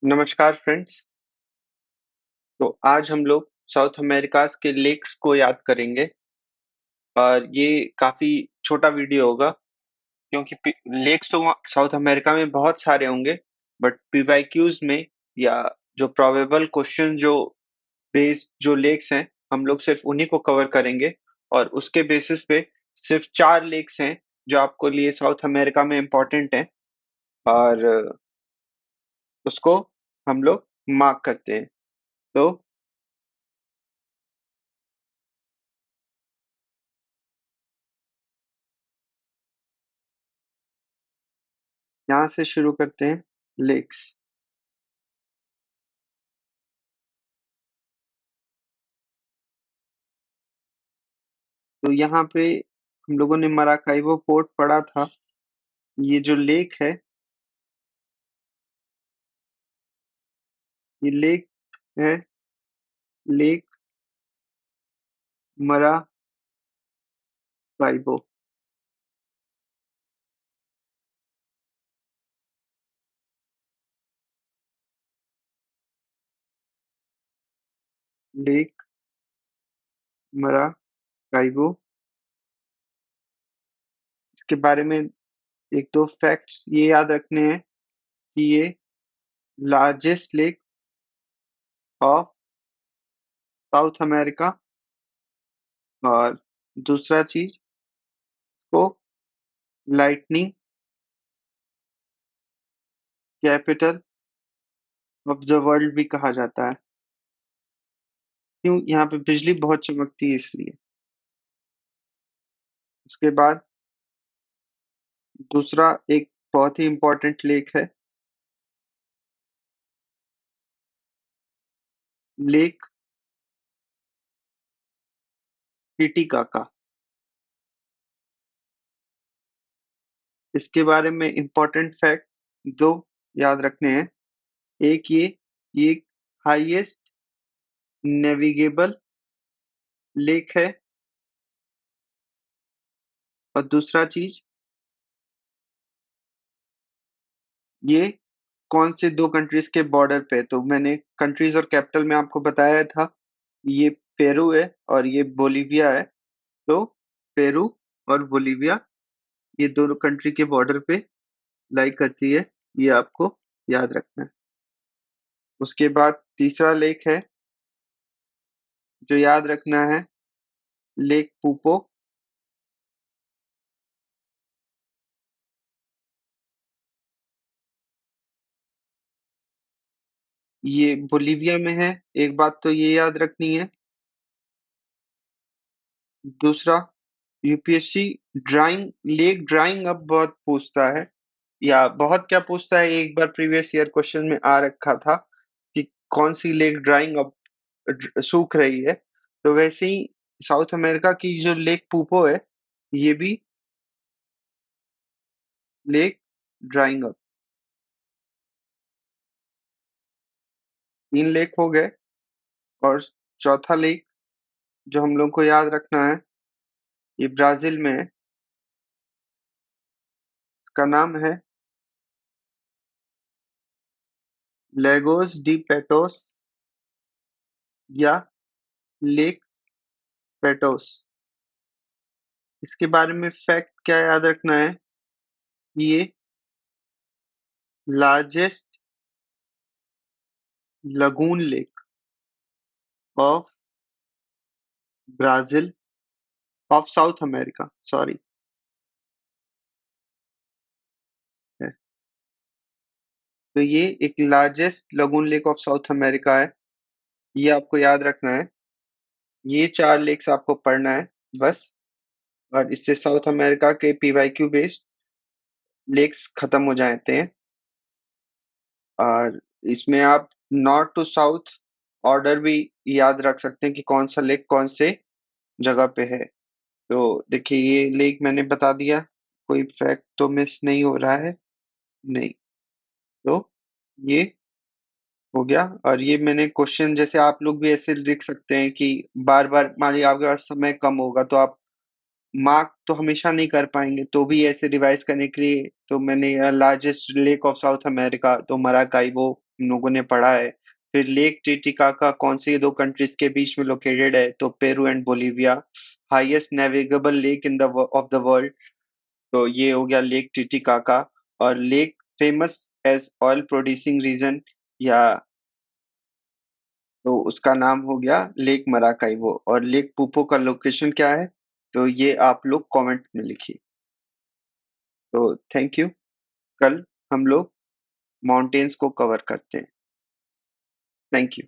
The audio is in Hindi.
नमस्कार फ्रेंड्स। तो आज हम लोग साउथ अमेरिकास के लेक्स को याद करेंगे और ये काफी छोटा वीडियो होगा क्योंकि लेक्स तो साउथ अमेरिका में बहुत सारे होंगे, बट पीवाईक्यूज में या जो प्रोबेबल क्वेश्चन जो बेस्ड जो लेक्स हैं, हम लोग सिर्फ उन्हीं को कवर करेंगे और उसके बेसिस पे सिर्फ 4 लेक्स हैं जो आपको लिए साउथ अमेरिका में इम्पोर्टेंट हैं और उसको हम लोग मार्क करते हैं। तो यहाँ से शुरू करते हैं लेक्स। तो यहाँ पे हम लोगों ने मराकाइबो पोर्ट पढ़ा था। ये जो लेक है, ये लेक है लेक मराकाइबो। लेक मराकाइबो, इसके बारे में एक दो फैक्ट्स ये याद रखने हैं कि ये largest lake of south America, और दूसरा चीज इसको lightning capital of the world भी कहा जाता है। क्यों? यहाँ पे बिजली बहुत चमकती है इसलिए। उसके बाद दूसरा एक बहुत ही इम्पोर्टेंट लेक है, लेक टिटिकाका। इसके बारे में इम्पोर्टेंट फैक्ट दो याद रखने हैं। एक ये एक हाईएस्ट नेविगेबल लेक है, और दूसरा चीज ये कौन से दो कंट्रीज के बॉर्डर पे है। तो मैंने कंट्रीज और कैपिटल में आपको बताया था, ये पेरू है और ये बोलीविया है। तो पेरू और बोलीविया ये दोनों कंट्री के बॉर्डर पे लाई करती है, ये आपको याद रखना है। उसके बाद तीसरा लेक है जो याद रखना है, लेक पूपो। ये बोलीविया में है, एक बात तो ये याद रखनी है। दूसरा, यूपीएससी ड्राइंग लेक ड्राइंग अब बहुत पूछता है, या बहुत क्या पूछता है, एक बार प्रीवियस ईयर क्वेश्चन में आ रखा था कि कौन सी लेक ड्राइंग अब सूख रही है। तो वैसे ही साउथ अमेरिका की जो लेक पूपो है, ये भी लेक ड्राइंग अप। 3 लेक हो गए, और चौथा लेक जो हम लोग को याद रखना है, ये ब्राजील में है। इसका नाम है लेगोस डी पेटोस या लेक पेटोस। इसके बारे में फैक्ट क्या याद रखना है, ये largest lagoon lake of Brazil, of south America sorry है। तो ये एक largest lagoon lake of south America है, ये आपको याद रखना है। ये 4 लेक्स आपको पढ़ना है बस, और इससे साउथ अमेरिका के पीवाईक्यू बेस्ड लेक्स खत्म हो जाते हैं। और इसमें आप नॉर्थ टू साउथ ऑर्डर भी याद रख सकते हैं कि कौन सा लेक कौन से जगह पे है। तो देखिए, ये लेक मैंने बता दिया, कोई फैक्ट तो मिस नहीं हो रहा है? नहीं। तो ये हो गया। और ये मैंने क्वेश्चन, जैसे आप लोग भी ऐसे लिख सकते हैं कि बार बार मान लीजिए आपके पास समय कम होगा तो आप मार्क तो हमेशा नहीं कर पाएंगे, तो भी ऐसे रिवाइज करने के लिए तो मैंने largest lake of south America तो मराकाइबो हम लोगों ने पढ़ा है। फिर लेक टिटिकाका कौन सी दो कंट्रीज के बीच में लोकेटेड है? तो Peru and Bolivia. Highest navigable lake in the of the world, तो ये हो गया लेक टिटिकाका। और lake famous as oil producing region, या तो उसका नाम हो गया लेक मराकाइबो। और लेक पुपो का लोकेशन क्या है? तो ये आप लोग कमेंट में लिखिए। तो थैंक यू। कल हम लोग माउंटेन्स को कवर करते हैं। Thank you.